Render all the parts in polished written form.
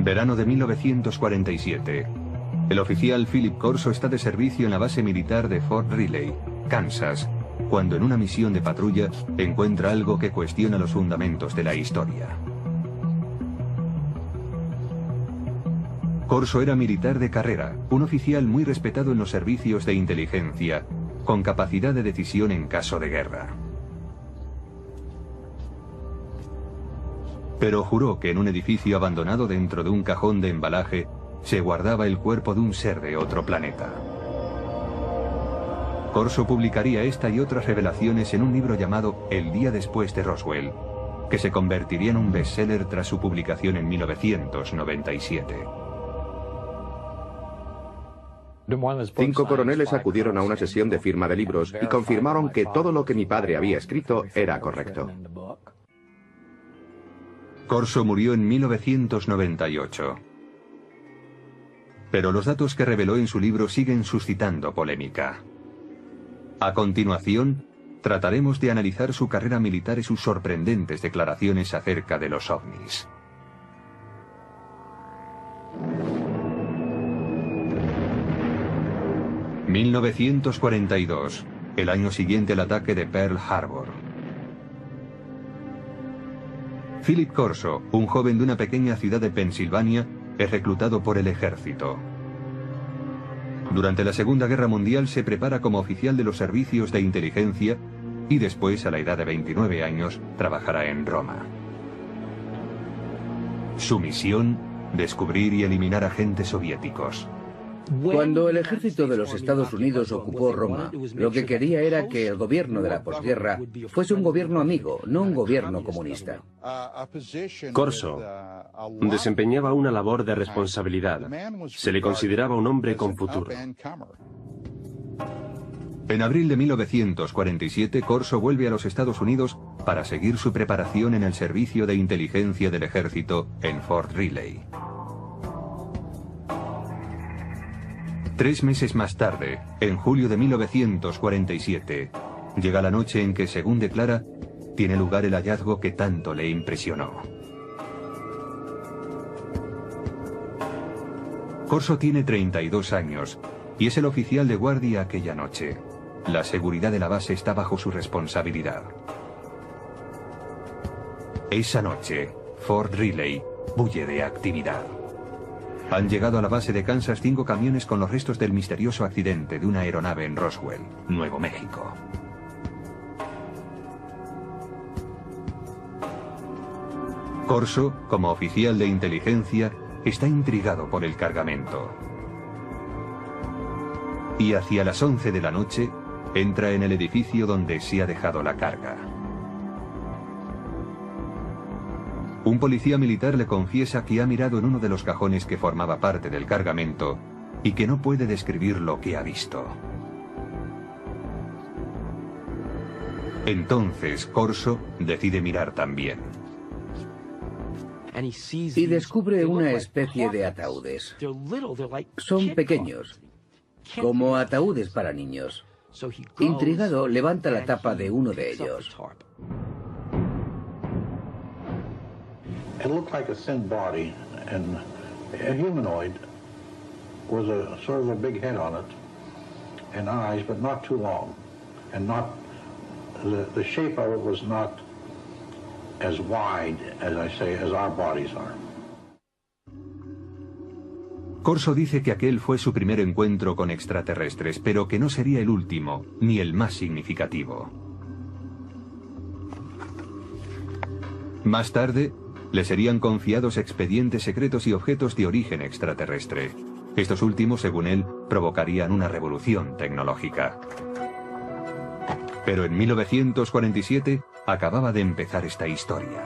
Verano de 1947. El oficial Philip Corso está de servicio en la base militar de Fort Riley, Kansas, cuando en una misión de patrulla encuentra algo que cuestiona los fundamentos de la historia. Corso era militar de carrera, un oficial muy respetado en los servicios de inteligencia, con capacidad de decisión en caso de guerra. Pero juró que en un edificio abandonado dentro de un cajón de embalaje se guardaba el cuerpo de un ser de otro planeta. Corso publicaría esta y otras revelaciones en un libro llamado El día después de Roswell, que se convertiría en un bestseller tras su publicación en 1997. 5 coroneles acudieron a una sesión de firma de libros y confirmaron que todo lo que mi padre había escrito era correcto. Corso murió en 1998. Pero los datos que reveló en su libro siguen suscitando polémica. A continuación, trataremos de analizar su carrera militar y sus sorprendentes declaraciones acerca de los ovnis. ...1942... el año siguiente al ataque de Pearl Harbor. Philip Corso, un joven de una pequeña ciudad de Pensilvania, es reclutado por el ejército. Durante la Segunda Guerra Mundial se prepara como oficial de los servicios de inteligencia y después, a la edad de 29 años, trabajará en Roma. Su misión: descubrir y eliminar agentes soviéticos. Cuando el ejército de los Estados Unidos ocupó Roma, lo que quería era que el gobierno de la posguerra fuese un gobierno amigo, no un gobierno comunista. Corso desempeñaba una labor de responsabilidad. Se le consideraba un hombre con futuro. En abril de 1947, Corso vuelve a los Estados Unidos para seguir su preparación en el servicio de inteligencia del ejército en Fort Riley. 3 meses más tarde, en julio de 1947, llega la noche en que, según declara, tiene lugar el hallazgo que tanto le impresionó. Corso tiene 32 años y es el oficial de guardia aquella noche. La seguridad de la base está bajo su responsabilidad. Esa noche, Fort Riley bulle de actividad. Han llegado a la base de Kansas 5 camiones con los restos del misterioso accidente de una aeronave en Roswell, Nuevo México. Corso, como oficial de inteligencia, está intrigado por el cargamento. Y hacia las 11 de la noche, entra en el edificio donde se ha dejado la carga. Un policía militar le confiesa que ha mirado en uno de los cajones que formaba parte del cargamento y que no puede describir lo que ha visto. Entonces Corso decide mirar también. Y descubre una especie de ataúdes. Son pequeños, como ataúdes para niños. Intrigado, levanta la tapa de uno de ellos. It looked like a thin body, and a humanoid with a sort of a big head on it, and eyes, but not too long, and not the shape of it was not as wide as I say as our bodies are. Corso dice que aquel fue su primer encuentro con extraterrestres, pero que no sería el último, ni el más significativo. Más tarde, le serían confiados expedientes secretos y objetos de origen extraterrestre. Estos últimos, según él, provocarían una revolución tecnológica. Pero en 1947 acababa de empezar esta historia.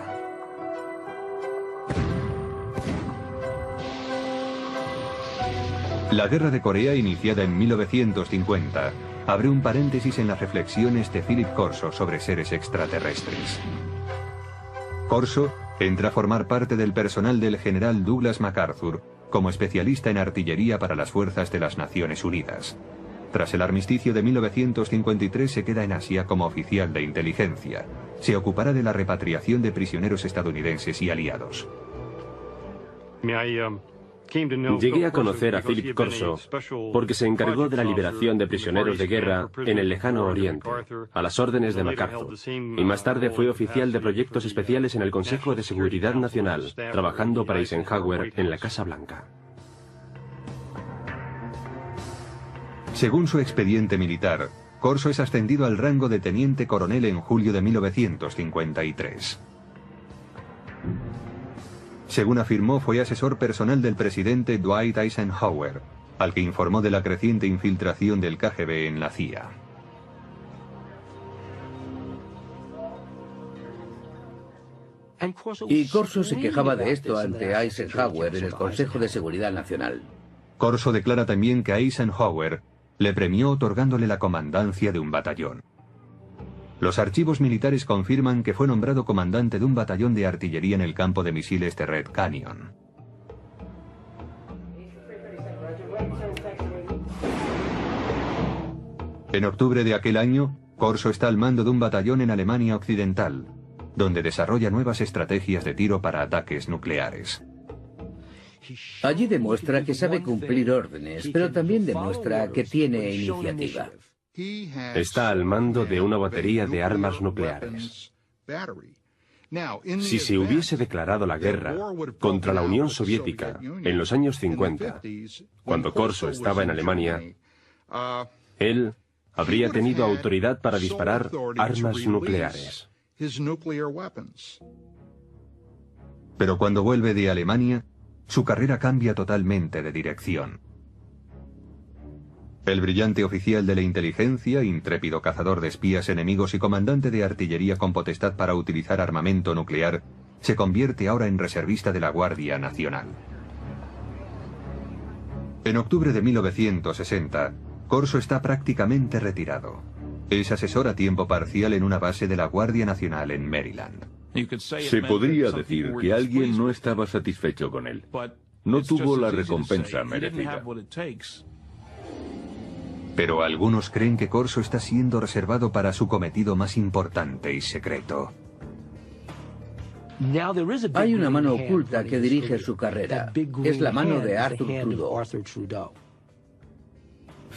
La Guerra de Corea, iniciada en 1950, abre un paréntesis en las reflexiones de Philip Corso sobre seres extraterrestres. Corso entra a formar parte del personal del general Douglas MacArthur como especialista en artillería para las fuerzas de las Naciones Unidas. Tras el armisticio de 1953 se queda en Asia como oficial de inteligencia. Se ocupará de la repatriación de prisioneros estadounidenses y aliados. Llegué a conocer a Philip Corso porque se encargó de la liberación de prisioneros de guerra en el lejano Oriente, a las órdenes de MacArthur, y más tarde fue oficial de proyectos especiales en el Consejo de Seguridad Nacional, trabajando para Eisenhower en la Casa Blanca. Según su expediente militar, Corso es ascendido al rango de teniente coronel en julio de 1953. Según afirmó, fue asesor personal del presidente Dwight Eisenhower, al que informó de la creciente infiltración del KGB en la CIA. Y Corso se quejaba de esto ante Eisenhower en el Consejo de Seguridad Nacional. Corso declara también que Eisenhower le premió otorgándole la comandancia de un batallón. Los archivos militares confirman que fue nombrado comandante de un batallón de artillería en el campo de misiles de Red Canyon. En octubre de aquel año, Corso está al mando de un batallón en Alemania Occidental, donde desarrolla nuevas estrategias de tiro para ataques nucleares. Allí demuestra que sabe cumplir órdenes, pero también demuestra que tiene iniciativa. Está al mando de una batería de armas nucleares. Si se hubiese declarado la guerra contra la Unión Soviética en los años 50, cuando Corso estaba en Alemania, él habría tenido autoridad para disparar armas nucleares. Pero cuando vuelve de Alemania, su carrera cambia totalmente de dirección. El brillante oficial de la inteligencia, intrépido cazador de espías enemigos y comandante de artillería con potestad para utilizar armamento nuclear, se convierte ahora en reservista de la Guardia Nacional. En octubre de 1960, Corso está prácticamente retirado. Es asesor a tiempo parcial en una base de la Guardia Nacional en Maryland. Se podría decir que alguien no estaba satisfecho con él. No tuvo la recompensa merecida. Pero algunos creen que Corso está siendo reservado para su cometido más importante y secreto. Hay una mano oculta que dirige su carrera. Es la mano de Arthur Trudeau.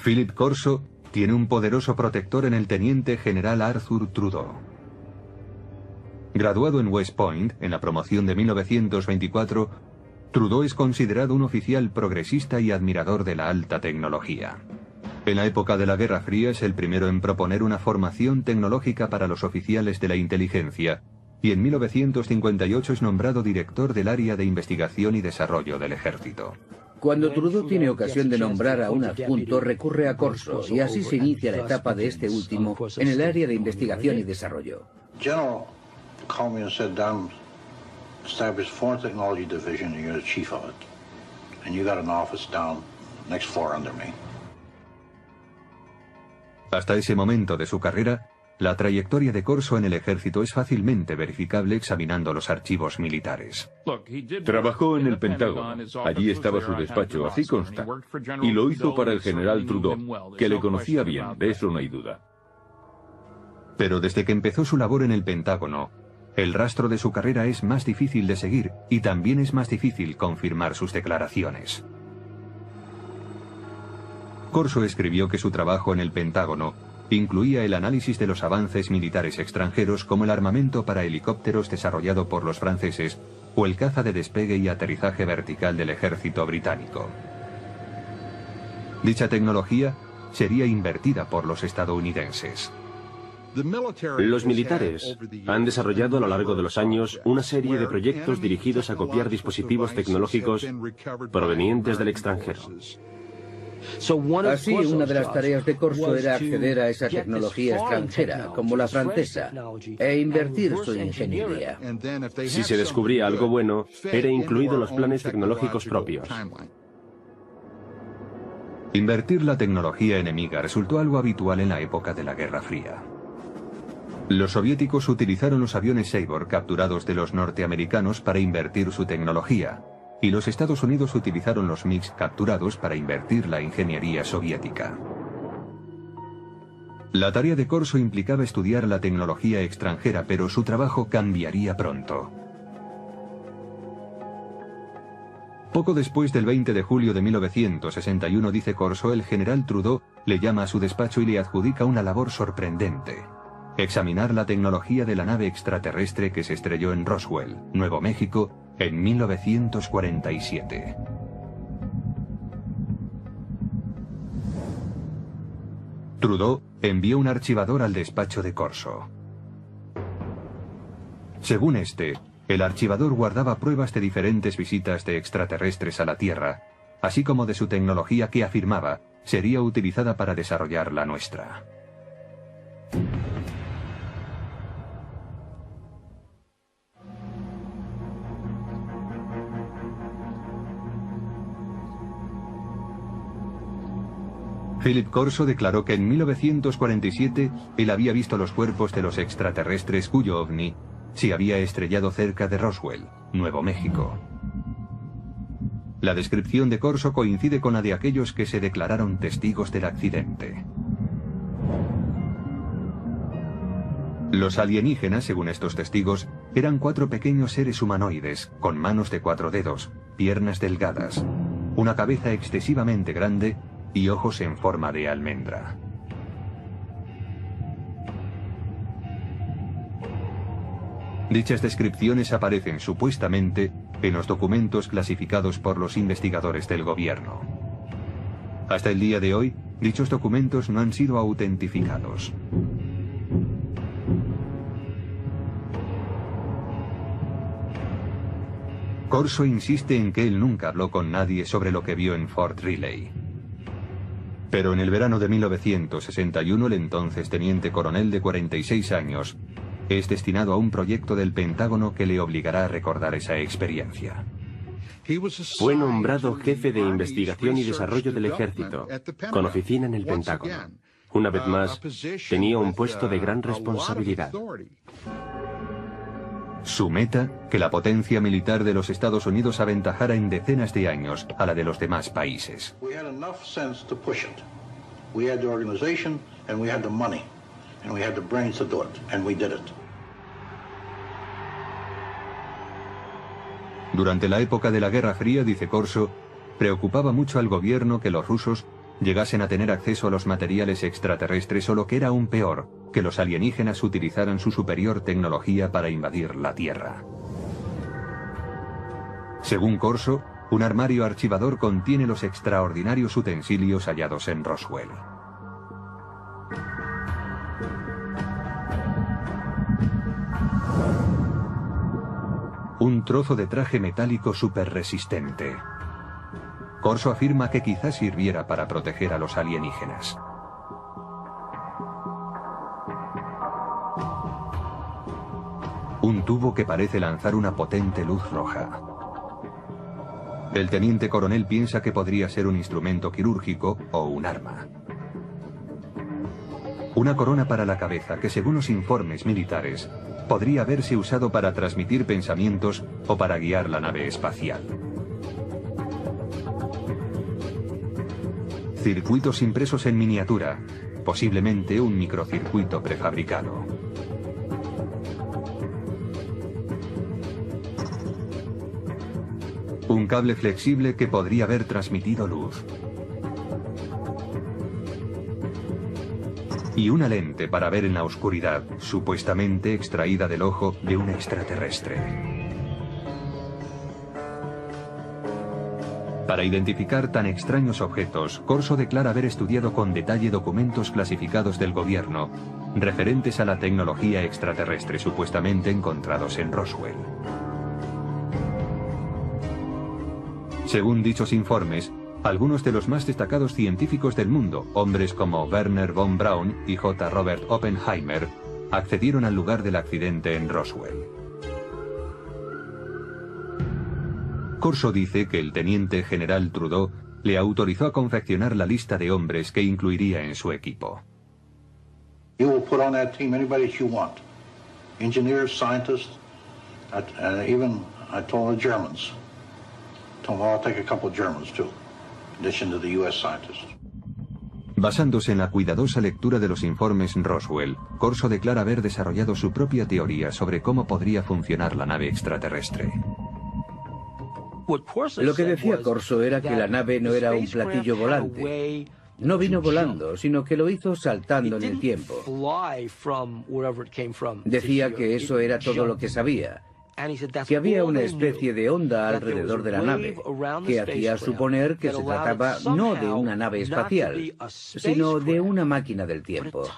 Philip Corso tiene un poderoso protector en el teniente general Arthur Trudeau. Graduado en West Point, en la promoción de 1924, Trudeau es considerado un oficial progresista y admirador de la alta tecnología. En la época de la Guerra Fría es el primero en proponer una formación tecnológica para los oficiales de la inteligencia, y en 1958 es nombrado director del área de investigación y desarrollo del ejército. Cuando Trudeau tiene ocasión de nombrar a un adjunto, recurre a Corso, y así se inicia la etapa de este último en el área de investigación y desarrollo. General called me and said, "Don, establish Foreign Technology Division, and you're the chief of it. And you got an office down next floor under me." Hasta ese momento de su carrera, la trayectoria de Corso en el ejército es fácilmente verificable examinando los archivos militares. Trabajó en el Pentágono. Allí estaba su despacho, así consta. Y lo hizo para el general Trudeau, que le conocía bien, de eso no hay duda. Pero desde que empezó su labor en el Pentágono, el rastro de su carrera es más difícil de seguir y también es más difícil confirmar sus declaraciones. Corso escribió que su trabajo en el Pentágono incluía el análisis de los avances militares extranjeros como el armamento para helicópteros desarrollado por los franceses o el caza de despegue y aterrizaje vertical del ejército británico. Dicha tecnología sería invertida por los estadounidenses. Los militares han desarrollado a lo largo de los años una serie de proyectos dirigidos a copiar dispositivos tecnológicos provenientes del extranjero. Así, una de las tareas de Corso era acceder a esa tecnología extranjera, como la francesa, e invertir su ingeniería. Si se descubría algo bueno, era incluido en los planes tecnológicos propios. Invertir la tecnología enemiga resultó algo habitual en la época de la Guerra Fría. Los soviéticos utilizaron los aviones Sabor capturados de los norteamericanos para invertir su tecnología, y los Estados Unidos utilizaron los MiG capturados para invertir la ingeniería soviética. La tarea de Corso implicaba estudiar la tecnología extranjera, pero su trabajo cambiaría pronto. Poco después del 20 de julio de 1961, dice Corso, el general Trudeau le llama a su despacho y le adjudica una labor sorprendente: examinar la tecnología de la nave extraterrestre que se estrelló en Roswell, Nuevo México, en 1947. Trudeau envió un archivador al despacho de Corso. Según este, el archivador guardaba pruebas de diferentes visitas de extraterrestres a la Tierra, así como de su tecnología que afirmaba sería utilizada para desarrollar la nuestra. Philip Corso declaró que en 1947 él había visto los cuerpos de los extraterrestres cuyo ovni se había estrellado cerca de Roswell, Nuevo México. La descripción de Corso coincide con la de aquellos que se declararon testigos del accidente. Los alienígenas, según estos testigos, eran 4 pequeños seres humanoides, con manos de 4 dedos, piernas delgadas, una cabeza excesivamente grande y ojos en forma de almendra. Dichas descripciones aparecen supuestamente en los documentos clasificados por los investigadores del gobierno. Hasta el día de hoy, dichos documentos no han sido autentificados. Corso insiste en que él nunca habló con nadie sobre lo que vio en Fort Riley. Pero en el verano de 1961, el entonces teniente coronel de 46 años es destinado a un proyecto del Pentágono que le obligará a recordar esa experiencia. Fue nombrado jefe de investigación y desarrollo del ejército, con oficina en el Pentágono. Una vez más, tenía un puesto de gran responsabilidad. Su meta, que la potencia militar de los Estados Unidos aventajara en decenas de años a la de los demás países. Durante la época de la Guerra Fría, dice Corso, preocupaba mucho al gobierno que los rusos llegasen a tener acceso a los materiales extraterrestres o, lo que era aún peor, que los alienígenas utilizaran su superior tecnología para invadir la Tierra. Según Corso, un armario archivador contiene los extraordinarios utensilios hallados en Roswell. Un trozo de traje metálico superresistente. Corso afirma que quizás sirviera para proteger a los alienígenas. Un tubo que parece lanzar una potente luz roja. El teniente coronel piensa que podría ser un instrumento quirúrgico o un arma. Una corona para la cabeza que, según los informes militares, podría haberse usado para transmitir pensamientos o para guiar la nave espacial. Circuitos impresos en miniatura, posiblemente un microcircuito prefabricado. Un cable flexible que podría haber transmitido luz. Y una lente para ver en la oscuridad, supuestamente extraída del ojo de un extraterrestre. Para identificar tan extraños objetos, Corso declara haber estudiado con detalle documentos clasificados del gobierno referentes a la tecnología extraterrestre supuestamente encontrados en Roswell. Según dichos informes, algunos de los más destacados científicos del mundo, hombres como Werner von Braun y J. Robert Oppenheimer, accedieron al lugar del accidente en Roswell. Corso dice que el teniente general Trudeau le autorizó a confeccionar la lista de hombres que incluiría en su equipo. You will put on that team anybody that you want. Engineers, scientists, even I told the Germans. Told them I'll take a couple of Germans too, in addition to the US scientists. Basándose en la cuidadosa lectura de los informes Roswell, Corso declara haber desarrollado su propia teoría sobre cómo podría funcionar la nave extraterrestre. Lo que decía Corso era que la nave no era un platillo volante. No vino volando, sino que lo hizo saltando en el tiempo. Decía que eso era todo lo que sabía, que había una especie de onda alrededor de la nave, que hacía suponer que se trataba no de una nave espacial, sino de una máquina del tiempo.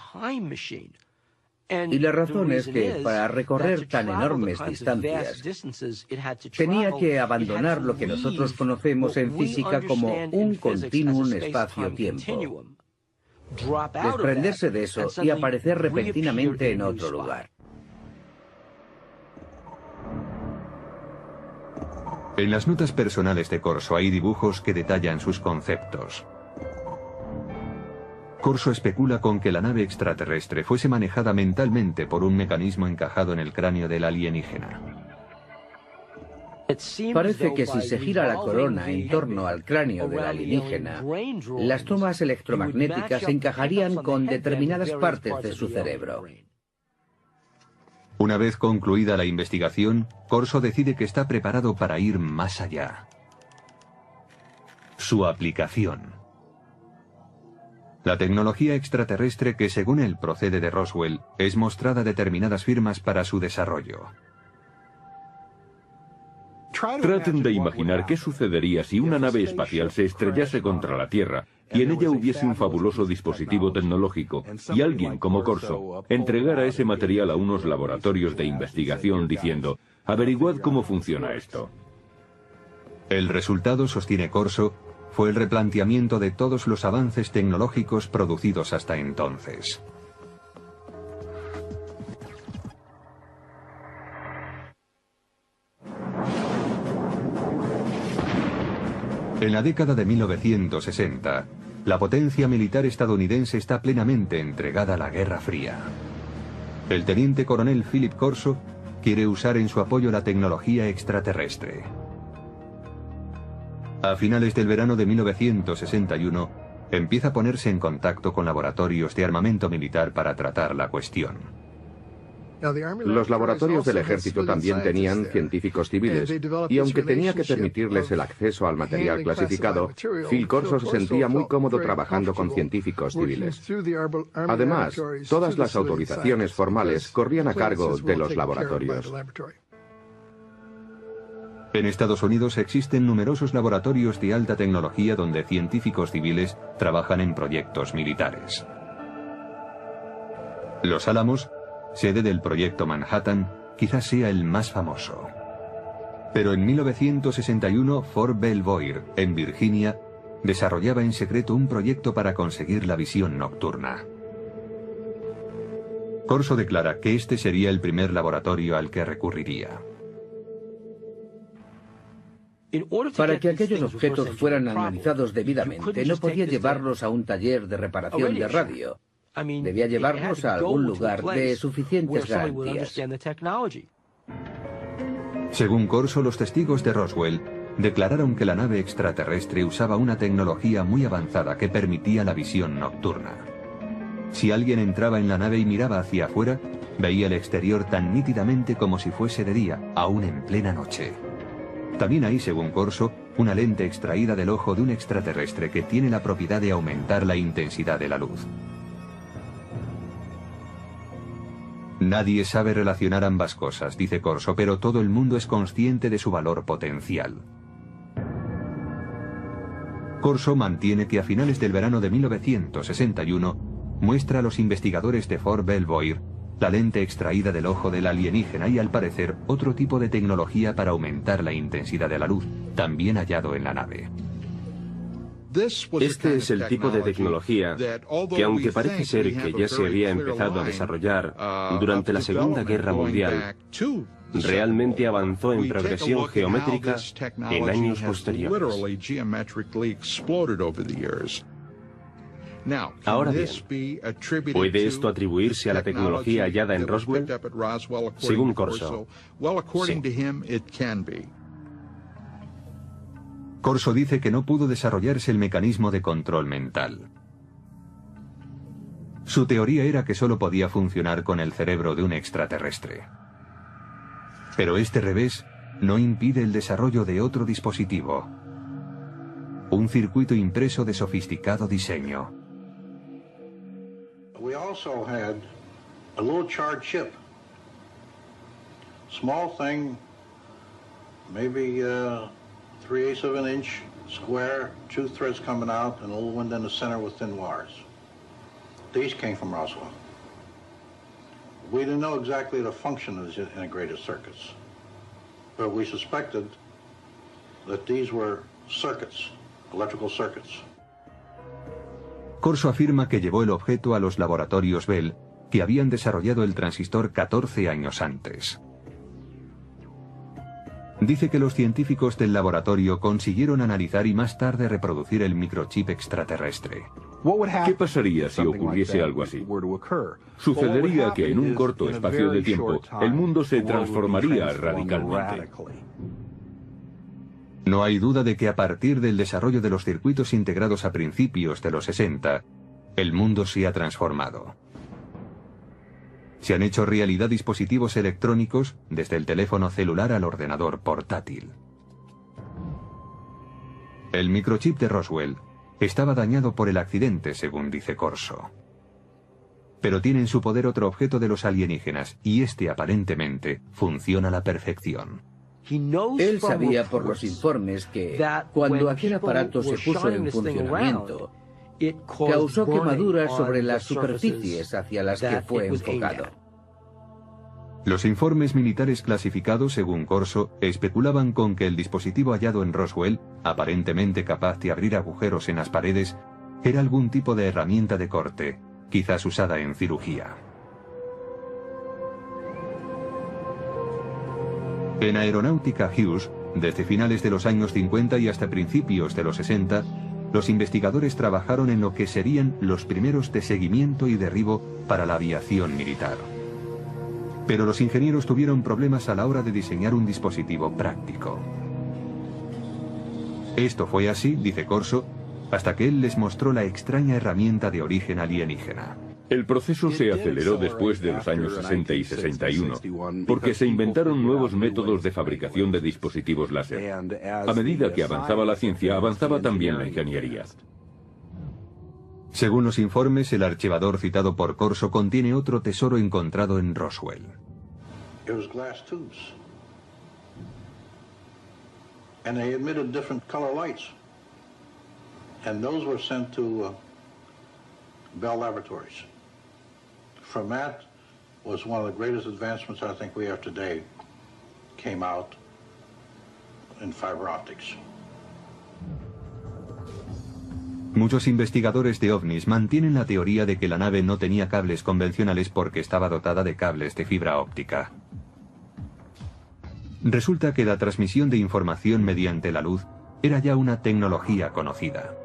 Y la razón es que para recorrer tan enormes distancias, tenía que abandonar lo que nosotros conocemos en física como un continuum espacio-tiempo, desprenderse de eso y aparecer repentinamente en otro lugar. En las notas personales de Corso hay dibujos que detallan sus conceptos. Corso especula con que la nave extraterrestre fuese manejada mentalmente por un mecanismo encajado en el cráneo del alienígena. Parece que si se gira la corona en torno al cráneo del alienígena, las tomas electromagnéticas encajarían con determinadas partes de su cerebro. Una vez concluida la investigación, Corso decide que está preparado para ir más allá. Su aplicación. La tecnología extraterrestre que, según él, procede de Roswell, es mostrada a determinadas firmas para su desarrollo. Traten de imaginar qué sucedería si una nave espacial se estrellase contra la Tierra y en ella hubiese un fabuloso dispositivo tecnológico y alguien como Corso entregara ese material a unos laboratorios de investigación diciendo: averiguad cómo funciona esto. El resultado, sostiene Corso, fue el replanteamiento de todos los avances tecnológicos producidos hasta entonces. En la década de 1960, la potencia militar estadounidense está plenamente entregada a la Guerra Fría. El teniente coronel Philip Corso quiere usar en su apoyo la tecnología extraterrestre. A finales del verano de 1961, empieza a ponerse en contacto con laboratorios de armamento militar para tratar la cuestión. Los laboratorios del ejército también tenían científicos civiles, y aunque tenía que permitirles el acceso al material clasificado, Phil Corso se sentía muy cómodo trabajando con científicos civiles. Además, todas las autorizaciones formales corrían a cargo de los laboratorios. En Estados Unidos existen numerosos laboratorios de alta tecnología donde científicos civiles trabajan en proyectos militares. Los Álamos, sede del proyecto Manhattan, quizás sea el más famoso. Pero en 1961, Fort Belvoir, en Virginia, desarrollaba en secreto un proyecto para conseguir la visión nocturna. Corso declara que este sería el primer laboratorio al que recurriría. Para que aquellos objetos fueran analizados debidamente, no podía llevarlos a un taller de reparación de radio. Debía llevarlos a algún lugar de suficientes garantías. Según Corso, los testigos de Roswell declararon que la nave extraterrestre usaba una tecnología muy avanzada que permitía la visión nocturna. Si alguien entraba en la nave y miraba hacia afuera, veía el exterior tan nítidamente como si fuese de día, aún en plena noche. También hay, según Corso, una lente extraída del ojo de un extraterrestre que tiene la propiedad de aumentar la intensidad de la luz. Nadie sabe relacionar ambas cosas, dice Corso, pero todo el mundo es consciente de su valor potencial. Corso mantiene que a finales del verano de 1961 muestra a los investigadores de Fort Belvoir la lente extraída del ojo del alienígena y, al parecer, otro tipo de tecnología para aumentar la intensidad de la luz, también hallado en la nave. Este es el tipo de tecnología que, aunque parece ser que ya se había empezado a desarrollar durante la Segunda Guerra Mundial, realmente avanzó en progresión geométrica en años posteriores. Ahora bien, ¿puede esto atribuirse a la tecnología hallada en Roswell? Según Corso, sí. Corso dice que no pudo desarrollarse el mecanismo de control mental. Su teoría era que solo podía funcionar con el cerebro de un extraterrestre. Pero este revés no impide el desarrollo de otro dispositivo. Un circuito impreso de sofisticado diseño. We also had a little charred chip. Small thing, maybe 3/8 of an inch square, 2 threads coming out, and a little window in the center with thin wires. These came from Roswell. We didn't know exactly the function of these integrated circuits, but we suspected that these were circuits, electrical circuits. Corso afirma que llevó el objeto a los laboratorios Bell, que habían desarrollado el transistor 14 años antes. Dice que los científicos del laboratorio consiguieron analizar y más tarde reproducir el microchip extraterrestre. ¿Qué pasaría si ocurriese algo así? Sucedería que en un corto espacio de tiempo el mundo se transformaría radicalmente. No hay duda de que a partir del desarrollo de los circuitos integrados a principios de los 60, el mundo se ha transformado. Se han hecho realidad dispositivos electrónicos desde el teléfono celular al ordenador portátil. El microchip de Roswell estaba dañado por el accidente, según dice Corso. Pero tiene en su poder otro objeto de los alienígenas, y este aparentemente funciona a la perfección. Él sabía por los informes que cuando aquel aparato se puso en funcionamiento, causó quemaduras sobre las superficies hacia las que fue enfocado. Los informes militares clasificados, según Corso, especulaban con que el dispositivo hallado en Roswell, aparentemente capaz de abrir agujeros en las paredes, era algún tipo de herramienta de corte, quizás usada en cirugía. En Aeronáutica Hughes, desde finales de los años 50 y hasta principios de los 60, los investigadores trabajaron en lo que serían los primeros de seguimiento y derribo para la aviación militar. Pero los ingenieros tuvieron problemas a la hora de diseñar un dispositivo práctico. Esto fue así, dice Corso, hasta que él les mostró la extraña herramienta de origen alienígena. El proceso se aceleró después de los años 60 y 61, porque se inventaron nuevos métodos de fabricación de dispositivos láser. A medida que avanzaba la ciencia, avanzaba también la ingeniería. Según los informes, el archivador citado por Corso contiene otro tesoro encontrado en Roswell. It was glass tubes. And they emitted different color lights. And those were sent to Bell Laboratories. From that was one of the greatest advancements I think we have today came out in fiber optics. Muchos investigadores de ovnis mantienen la teoría de que la nave no tenía cables convencionales porque estaba dotada de cables de fibra óptica. Resulta que la transmisión de información mediante la luz era ya una tecnología conocida.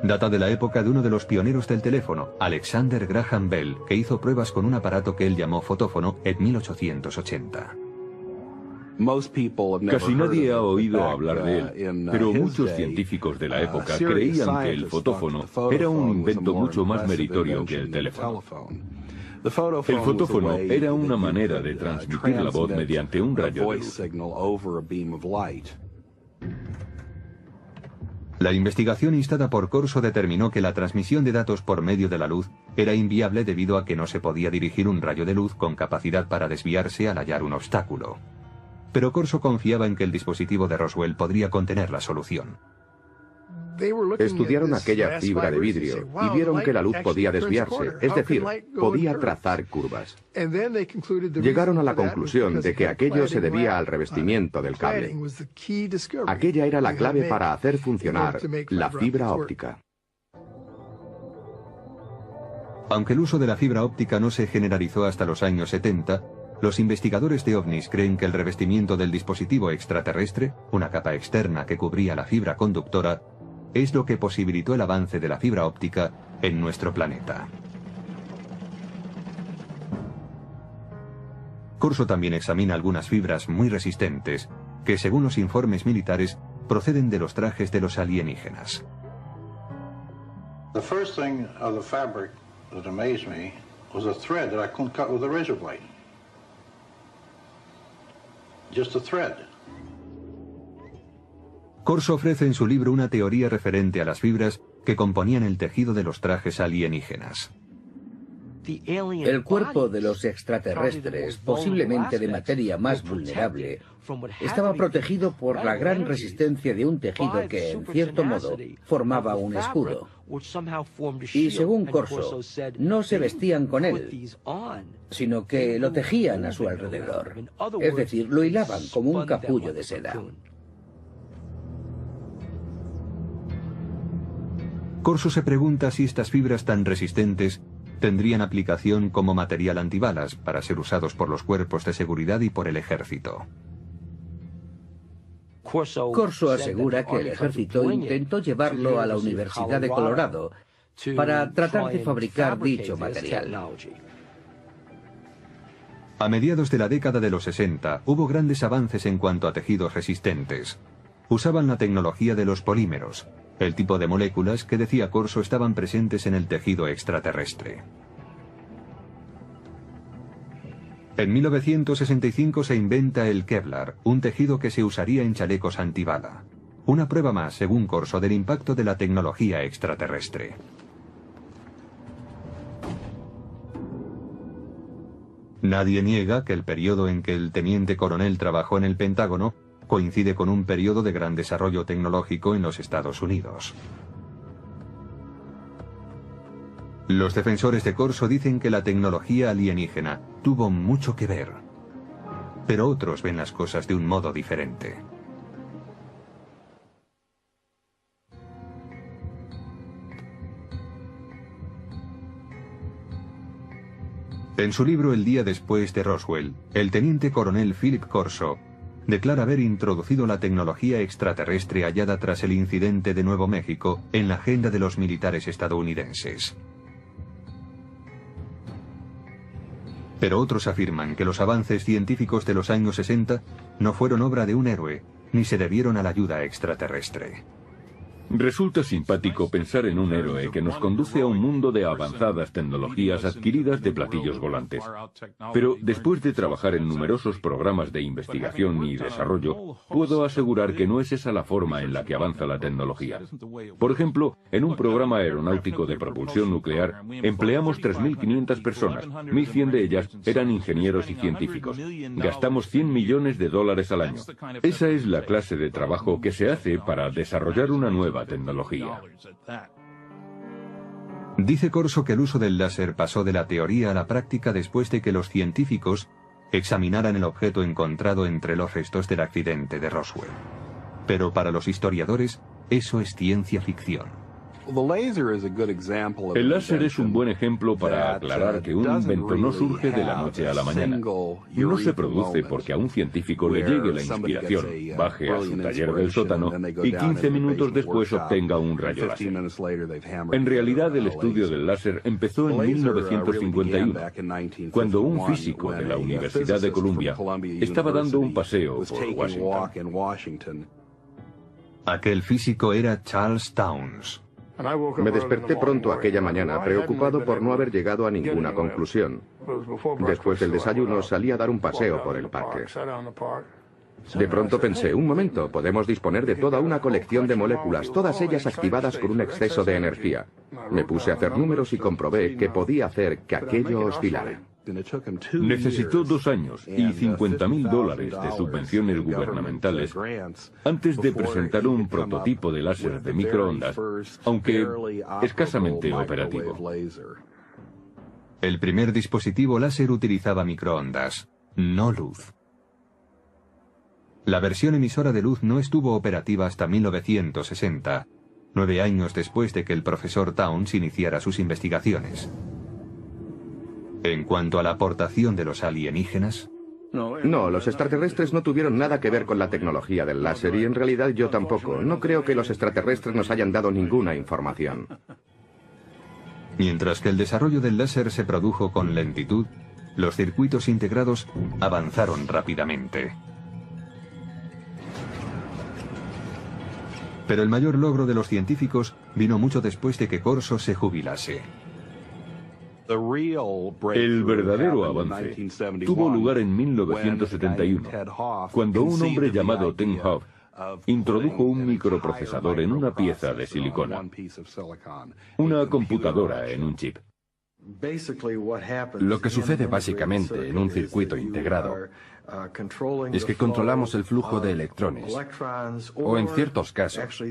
Data de la época de uno de los pioneros del teléfono, Alexander Graham Bell, que hizo pruebas con un aparato que él llamó fotófono en 1880. Casi nadie ha oído hablar de él, pero muchos científicos de la época creían que el fotófono era un invento mucho más meritorio que el teléfono. El fotófono era una manera de transmitir la voz mediante un rayo de luz. La investigación instada por Corso determinó que la transmisión de datos por medio de la luz era inviable debido a que no se podía dirigir un rayo de luz con capacidad para desviarse al hallar un obstáculo. Pero Corso confiaba en que el dispositivo de Roswell podría contener la solución. Estudiaron aquella fibra de vidrio y vieron que la luz podía desviarse, es decir, podía trazar curvas. Llegaron a la conclusión de que aquello se debía al revestimiento del cable. Aquella era la clave para hacer funcionar la fibra óptica. Aunque el uso de la fibra óptica no se generalizó hasta los años 70, los investigadores de ovnis creen que el revestimiento del dispositivo extraterrestre, una capa externa que cubría la fibra conductora, es lo que posibilitó el avance de la fibra óptica en nuestro planeta. Corso también examina algunas fibras muy resistentes que, según los informes militares, proceden de los trajes de los alienígenas. The first thing of the fabric that amazed me was a thread that I couldn't cut with a razor blade. Just a thread. Corso ofrece en su libro una teoría referente a las fibras que componían el tejido de los trajes alienígenas. El cuerpo de los extraterrestres, posiblemente de materia más vulnerable, estaba protegido por la gran resistencia de un tejido que, en cierto modo, formaba un escudo. Y según Corso, no se vestían con él, sino que lo tejían a su alrededor. Es decir, lo hilaban como un capullo de seda. Corso se pregunta si estas fibras tan resistentes tendrían aplicación como material antibalas para ser usados por los cuerpos de seguridad y por el ejército. Corso asegura que el ejército intentó llevarlo a la Universidad de Colorado para tratar de fabricar dicho material. A mediados de la década de los 60 hubo grandes avances en cuanto a tejidos resistentes. Usaban la tecnología de los polímeros, el tipo de moléculas que, decía Corso, estaban presentes en el tejido extraterrestre. En 1965 se inventa el Kevlar, un tejido que se usaría en chalecos antibala. Una prueba más, según Corso, del impacto de la tecnología extraterrestre. Nadie niega que el periodo en que el teniente coronel trabajó en el Pentágono coincide con un periodo de gran desarrollo tecnológico en los Estados Unidos. Los defensores de Corso dicen que la tecnología alienígena tuvo mucho que ver, pero otros ven las cosas de un modo diferente. En su libro El día después de Roswell, el teniente coronel Philip Corso declara haber introducido la tecnología extraterrestre hallada tras el incidente de Nuevo México en la agenda de los militares estadounidenses. Pero otros afirman que los avances científicos de los años 60 no fueron obra de un héroe, ni se debieron a la ayuda extraterrestre. Resulta simpático pensar en un héroe que nos conduce a un mundo de avanzadas tecnologías adquiridas de platillos volantes. Pero después de trabajar en numerosos programas de investigación y desarrollo, puedo asegurar que no es esa la forma en la que avanza la tecnología. Por ejemplo, en un programa aeronáutico de propulsión nuclear, empleamos 3.500 personas, 1.100 de ellas eran ingenieros y científicos. Gastamos $100 millones al año. Esa es la clase de trabajo que se hace para desarrollar una nueva tecnología. Dice Corso que el uso del láser pasó de la teoría a la práctica después de que los científicos examinaran el objeto encontrado entre los restos del accidente de Roswell. Pero para los historiadores, eso es ciencia ficción. El láser es un buen ejemplo para aclarar que un invento no surge de la noche a la mañana. No se produce porque a un científico le llegue la inspiración, baje a su taller del sótano y 15 minutos después obtenga un rayo láser. En realidad, el estudio del láser empezó en 1951, cuando un físico de la Universidad de Columbia estaba dando un paseo por Washington. Aquel físico era Charles Townes. Me desperté pronto aquella mañana, preocupado por no haber llegado a ninguna conclusión. Después del desayuno salí a dar un paseo por el parque. De pronto pensé, un momento, podemos disponer de toda una colección de moléculas, todas ellas activadas con un exceso de energía. Me puse a hacer números y comprobé que podía hacer que aquello oscilara. Necesitó 2 años y $50.000 de subvenciones gubernamentales antes de presentar un prototipo de láser de microondas, aunque escasamente operativo. El primer dispositivo láser utilizaba microondas, no luz. La versión emisora de luz no estuvo operativa hasta 1960, 9 años después de que el profesor Townes iniciara sus investigaciones. En cuanto a la aportación de los alienígenas... No, los extraterrestres no tuvieron nada que ver con la tecnología del láser y en realidad yo tampoco. No creo que los extraterrestres nos hayan dado ninguna información. Mientras que el desarrollo del láser se produjo con lentitud, los circuitos integrados avanzaron rápidamente. Pero el mayor logro de los científicos vino mucho después de que Corso se jubilase. El verdadero avance tuvo lugar en 1971, cuando un hombre llamado Tim Hoff introdujo un microprocesador en una pieza de silicona, una computadora en un chip. Lo que sucede básicamente en un circuito integrado es que controlamos el flujo de electrones, o en ciertos casos,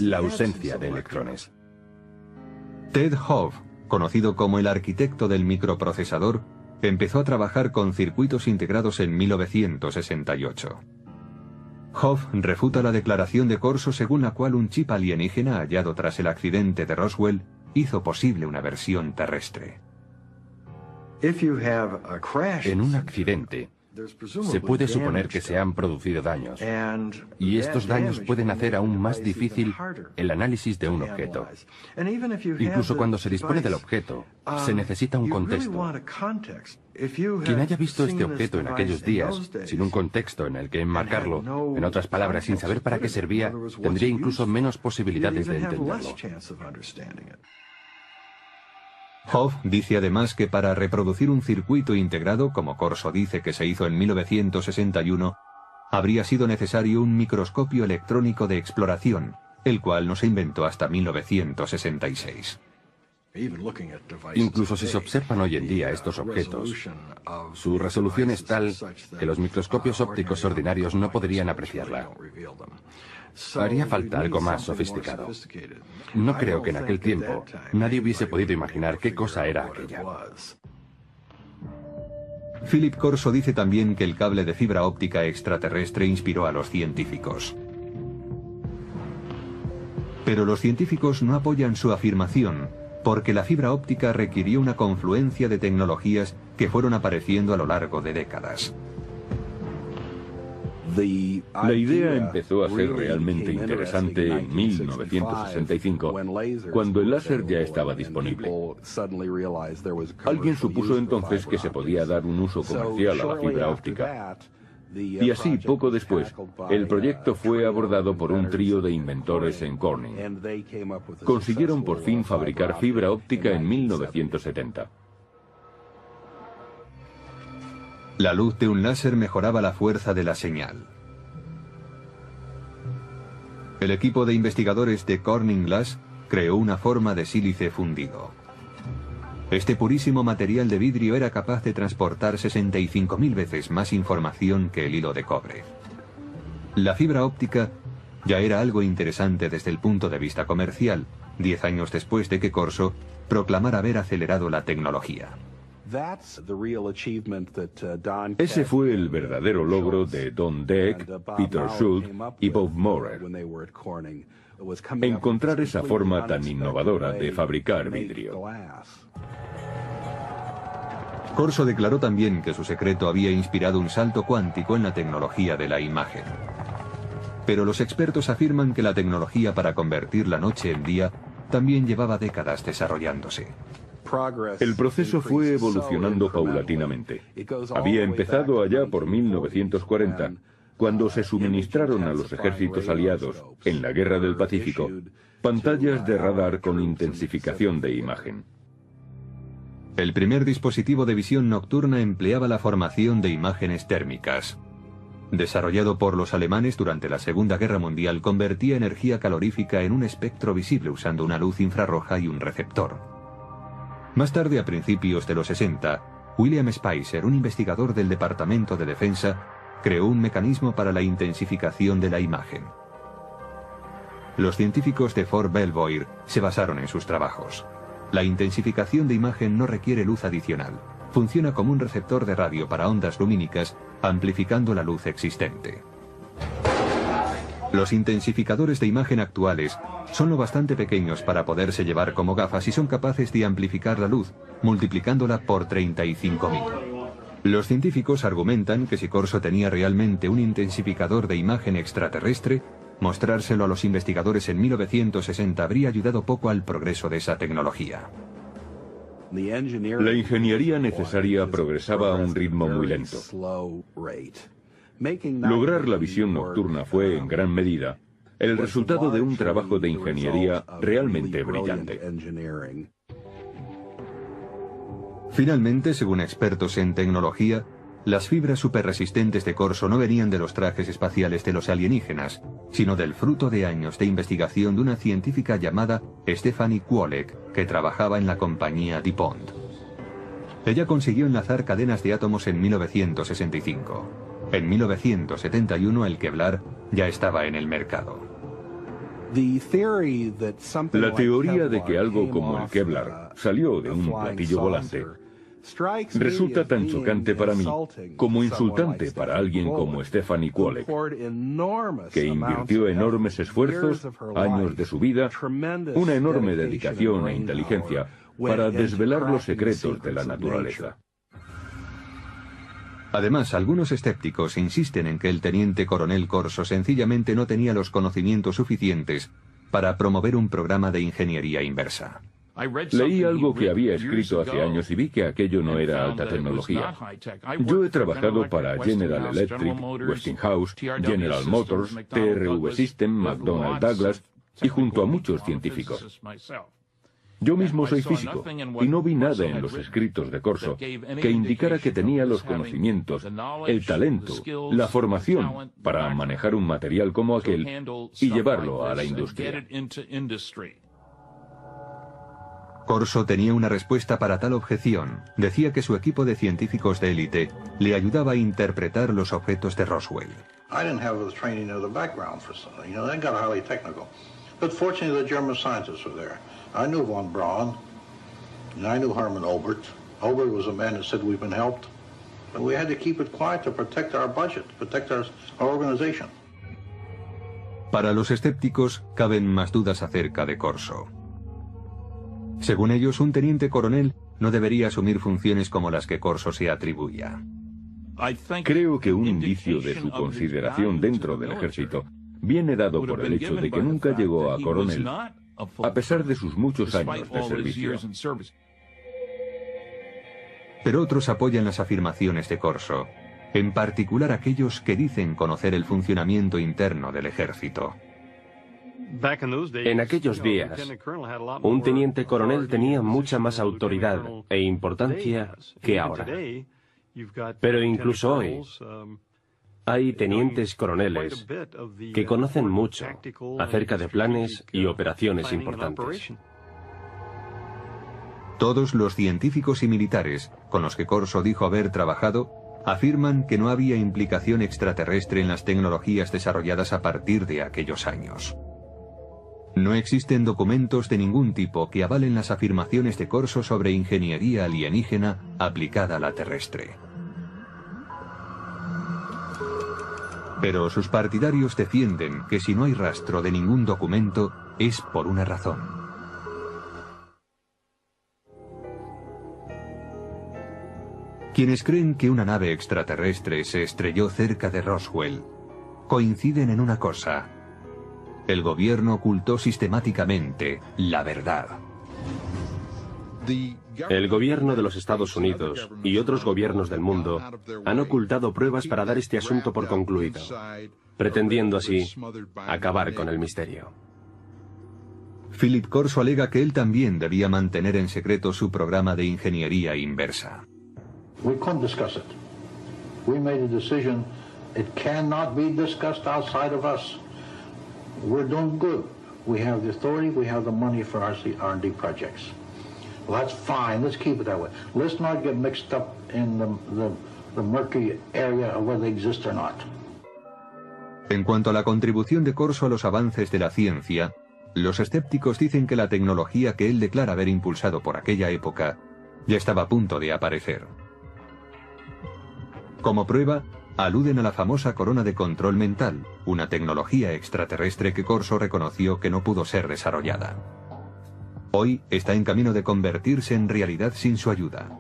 la ausencia de electrones. Ted Hove, conocido como el arquitecto del microprocesador, empezó a trabajar con circuitos integrados en 1968. Hove refuta la declaración de Corso según la cual un chip alienígena hallado tras el accidente de Roswell hizo posible una versión terrestre. En un accidente, se puede suponer que se han producido daños, y estos daños pueden hacer aún más difícil el análisis de un objeto. Incluso cuando se dispone del objeto, se necesita un contexto. Quien haya visto este objeto en aquellos días, sin un contexto en el que enmarcarlo, en otras palabras, sin saber para qué servía, tendría incluso menos posibilidades de entenderlo. Hove dice además que para reproducir un circuito integrado, como Corso dice que se hizo en 1961, habría sido necesario un microscopio electrónico de exploración, el cual no se inventó hasta 1966. Incluso si se observan hoy en día estos objetos, su resolución es tal que los microscopios ópticos ordinarios no podrían apreciarla. Haría falta algo más sofisticado. No creo que en aquel tiempo nadie hubiese podido imaginar qué cosa era aquella. Philip Corso dice también que el cable de fibra óptica extraterrestre inspiró a los científicos. Pero los científicos no apoyan su afirmación, porque la fibra óptica requirió una confluencia de tecnologías que fueron apareciendo a lo largo de décadas. La idea empezó a ser realmente interesante en 1965, cuando el láser ya estaba disponible. Alguien supuso entonces que se podía dar un uso comercial a la fibra óptica. Y así, poco después, el proyecto fue abordado por un trío de inventores en Corning. Consiguieron por fin fabricar fibra óptica en 1970. La luz de un láser mejoraba la fuerza de la señal. El equipo de investigadores de Corning Glass creó una forma de sílice fundido. Este purísimo material de vidrio era capaz de transportar 65.000 veces más información que el hilo de cobre. La fibra óptica ya era algo interesante desde el punto de vista comercial, 10 años después de que Corso proclamara haber acelerado la tecnología. Ese fue el verdadero logro de Don Deck, Peter Schultz y Bob Maurer. Encontrar esa forma tan innovadora de fabricar vidrio. Corso declaró también que su secreto había inspirado un salto cuántico en la tecnología de la imagen. Pero los expertos afirman que la tecnología para convertir la noche en día también llevaba décadas desarrollándose. El proceso fue evolucionando paulatinamente. Había empezado allá por 1940, cuando se suministraron a los ejércitos aliados, en la Guerra del Pacífico, pantallas de radar con intensificación de imagen. El primer dispositivo de visión nocturna empleaba la formación de imágenes térmicas. Desarrollado por los alemanes durante la Segunda Guerra Mundial, convertía energía calorífica en un espectro visible usando una luz infrarroja y un receptor. Más tarde, a principios de los 60, William Spicer, un investigador del Departamento de Defensa, creó un mecanismo para la intensificación de la imagen. Los científicos de Fort Belvoir se basaron en sus trabajos. La intensificación de imagen no requiere luz adicional. Funciona como un receptor de radio para ondas lumínicas, amplificando la luz existente. Los intensificadores de imagen actuales son lo bastante pequeños para poderse llevar como gafas y son capaces de amplificar la luz, multiplicándola por 35.000. Los científicos argumentan que si Corso tenía realmente un intensificador de imagen extraterrestre, mostrárselo a los investigadores en 1960 habría ayudado poco al progreso de esa tecnología. La ingeniería necesaria progresaba a un ritmo muy lento. Lograr la visión nocturna fue, en gran medida, el resultado de un trabajo de ingeniería realmente brillante. Finalmente, según expertos en tecnología, las fibras superresistentes de Corso no venían de los trajes espaciales de los alienígenas, sino del fruto de años de investigación de una científica llamada Stephanie Kwolek, que trabajaba en la compañía DuPont. Ella consiguió enlazar cadenas de átomos en 1965. En 1971 el Kevlar ya estaba en el mercado. La teoría de que algo como el Kevlar salió de un platillo volante resulta tan chocante para mí como insultante para alguien como Stephanie Kwolek, que invirtió enormes esfuerzos, años de su vida, una enorme dedicación e inteligencia para desvelar los secretos de la naturaleza. Además, algunos escépticos insisten en que el teniente coronel Corso sencillamente no tenía los conocimientos suficientes para promover un programa de ingeniería inversa. Leí algo que había escrito hace años y vi que aquello no era alta tecnología. Yo he trabajado para General Electric, Westinghouse, General Motors, TRV System, McDonnell Douglas y junto a muchos científicos. Yo mismo soy físico y no vi nada en los escritos de Corso que indicara que tenía los conocimientos, el talento, la formación para manejar un material como aquel y llevarlo a la industria. Corso tenía una respuesta para tal objeción. Decía que su equipo de científicos de élite le ayudaba a interpretar los objetos de Roswell. I didn't have the training or the background for something. You know, they got highly technical. But fortunately, the German scientists were there. I knew von Braun, and I knew Hermann Oberth. Oberth was a man that said we've been helped. But we had to keep it quiet to protect our budget, protect our organization. Para los escépticos, caben más dudas acerca de Corso. Según ellos, un teniente coronel no debería asumir funciones como las que Corso se atribuía. Creo que un indicio de su consideración dentro del ejército viene dado por el hecho de que nunca llegó a coronel, a pesar de sus muchos años de servicio. Pero otros apoyan las afirmaciones de Corso, en particular aquellos que dicen conocer el funcionamiento interno del ejército. En aquellos días, un teniente coronel tenía mucha más autoridad e importancia que ahora. Pero incluso hoy, hay tenientes coroneles que conocen mucho acerca de planes y operaciones importantes. Todos los científicos y militares con los que Corso dijo haber trabajado afirman que no había implicación extraterrestre en las tecnologías desarrolladas a partir de aquellos años. No existen documentos de ningún tipo que avalen las afirmaciones de Corso sobre ingeniería alienígena aplicada a la terrestre. Pero sus partidarios defienden que si no hay rastro de ningún documento, es por una razón. Quienes creen que una nave extraterrestre se estrelló cerca de Roswell coinciden en una cosa: el gobierno ocultó sistemáticamente la verdad. El gobierno de los Estados Unidos y otros gobiernos del mundo han ocultado pruebas para dar este asunto por concluido, pretendiendo así acabar con el misterio. Philip Corso alega que él también debía mantener en secreto su programa de ingeniería inversa. We couldn't discuss it. We made a decision. It cannot be discussed outside of us. We're doing good. We have the authority, we have the money for our R&D projects. Well, that's fine. Let's keep it that way. Let's not get mixed up in the murky area of whether they exist or not. En cuanto a la contribución de Corso a los avances de la ciencia, los escépticos dicen que la tecnología que él declara haber impulsado por aquella época ya estaba a punto de aparecer. Como prueba, aluden a la famosa corona de control mental, una tecnología extraterrestre que Corso reconoció que no pudo ser desarrollada. Hoy está en camino de convertirse en realidad sin su ayuda.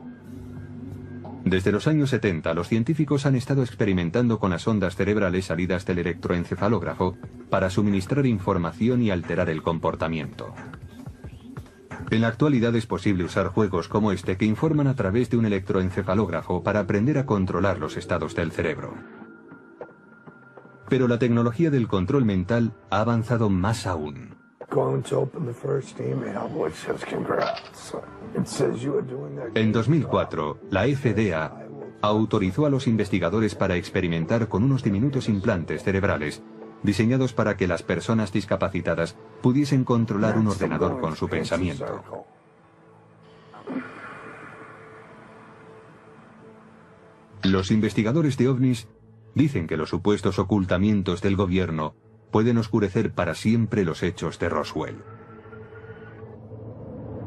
Desde los años 70, los científicos han estado experimentando con las ondas cerebrales salidas del electroencefalógrafo para suministrar información y alterar el comportamiento. En la actualidad es posible usar juegos como este que informan a través de un electroencefalógrafo para aprender a controlar los estados del cerebro. Pero la tecnología del control mental ha avanzado más aún. En 2004, la FDA autorizó a los investigadores para experimentar con unos diminutos implantes cerebrales, diseñados para que las personas discapacitadas pudiesen controlar un ordenador con su pensamiento. Los investigadores de ovnis dicen que los supuestos ocultamientos del gobierno pueden oscurecer para siempre los hechos de Roswell.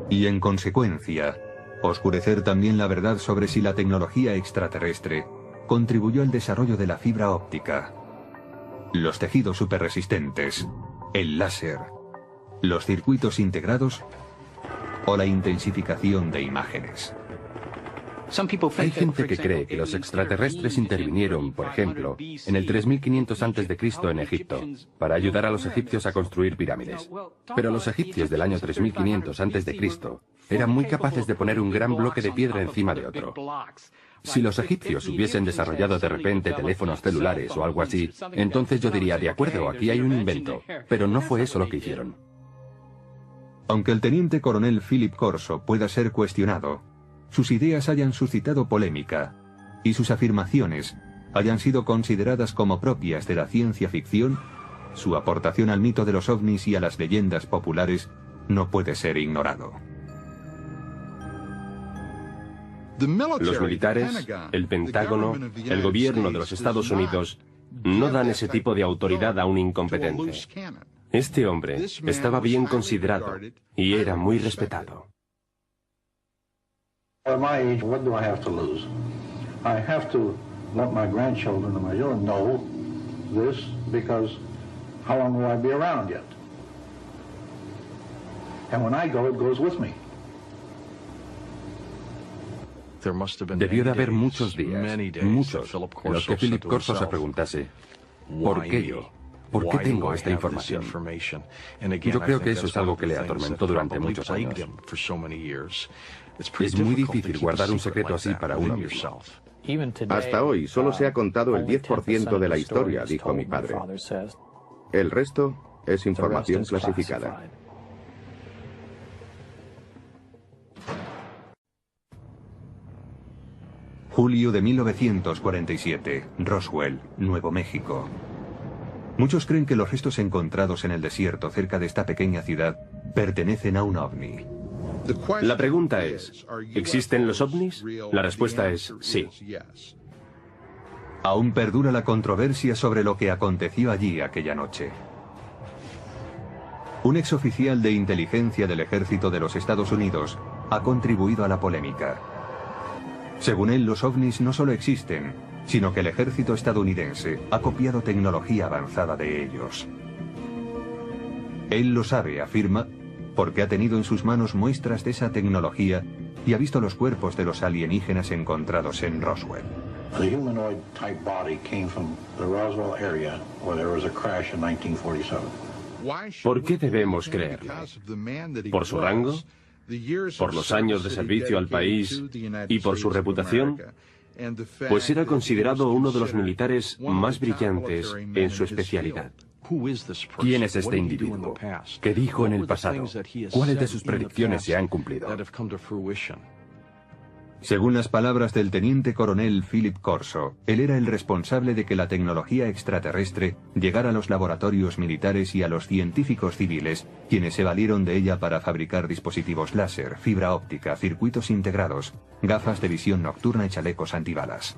Y en consecuencia, oscurecer también la verdad sobre si la tecnología extraterrestre contribuyó al desarrollo de la fibra óptica, los tejidos superresistentes, el láser, los circuitos integrados o la intensificación de imágenes. Hay gente que cree que los extraterrestres intervinieron, por ejemplo, en el 3500 a.C. en Egipto, para ayudar a los egipcios a construir pirámides. Pero los egipcios del año 3500 a.C. eran muy capaces de poner un gran bloque de piedra encima de otro. Si los egipcios hubiesen desarrollado de repente teléfonos celulares o algo así, entonces yo diría, de acuerdo, aquí hay un invento. Pero no fue eso lo que hicieron. Aunque el teniente coronel Philip Corso pueda ser cuestionado, sus ideas hayan suscitado polémica y sus afirmaciones hayan sido consideradas como propias de la ciencia ficción, su aportación al mito de los ovnis y a las leyendas populares no puede ser ignorado. Los militares, el Pentágono, el gobierno de los Estados Unidos no dan ese tipo de autoridad a un incompetente. Este hombre estaba bien considerado y era muy respetado. At my age, what do I have to lose? I have to let my grandchildren and my children know this, because how long will I be around yet? And when I go, it goes with me. Debió de haber muchos días, muchos, en los que Philip Corso se preguntase, ¿por qué yo? ¿Por qué tengo esta información? Yo creo que eso es algo que le atormentó durante muchos años. Es muy difícil guardar un secreto así para uno mismo. Hasta hoy solo se ha contado el 10% de la historia, dijo mi padre. El resto es información clasificada. Julio de 1947, Roswell, Nuevo México. Muchos creen que los restos encontrados en el desierto cerca de esta pequeña ciudad pertenecen a un ovni. La pregunta es, ¿existen los ovnis? La respuesta es sí. Aún perdura la controversia sobre lo que aconteció allí aquella noche. Un exoficial de inteligencia del ejército de los Estados Unidos ha contribuido a la polémica. Según él, los ovnis no solo existen, sino que el ejército estadounidense ha copiado tecnología avanzada de ellos. Él lo sabe, afirma, porque ha tenido en sus manos muestras de esa tecnología y ha visto los cuerpos de los alienígenas encontrados en Roswell. The humanoid type body came from the Roswell area where there was a crash in 1947. ¿Por qué debemos creerle? ¿Por su rango? ¿Por los años de servicio al país y por su reputación? Pues era considerado uno de los militares más brillantes en su especialidad. ¿Quién es este individuo? ¿Qué dijo en el pasado? ¿Cuáles de sus predicciones se han cumplido? Según las palabras del teniente coronel Philip Corso, él era el responsable de que la tecnología extraterrestre llegara a los laboratorios militares y a los científicos civiles, quienes se valieron de ella para fabricar dispositivos láser, fibra óptica, circuitos integrados, gafas de visión nocturna y chalecos antibalas.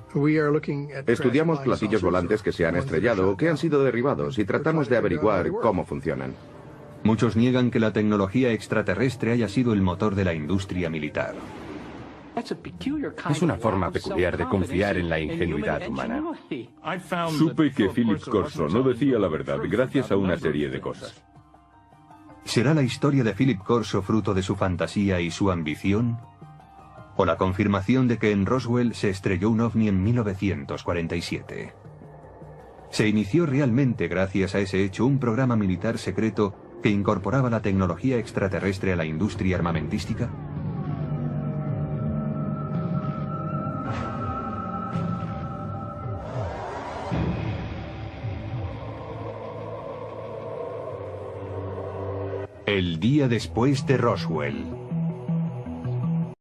Estudiamos platillos volantes que se han estrellado o que han sido derribados y tratamos de averiguar cómo funcionan. Muchos niegan que la tecnología extraterrestre haya sido el motor de la industria militar. Es una forma peculiar de confiar en la ingenuidad humana. Supe que Philip Corso no decía la verdad gracias a una serie de cosas. ¿Será la historia de Philip Corso fruto de su fantasía y su ambición? ¿O la confirmación de que en Roswell se estrelló un ovni en 1947? ¿Se inició realmente gracias a ese hecho un programa militar secreto que incorporaba la tecnología extraterrestre a la industria armamentística? El día después de Roswell.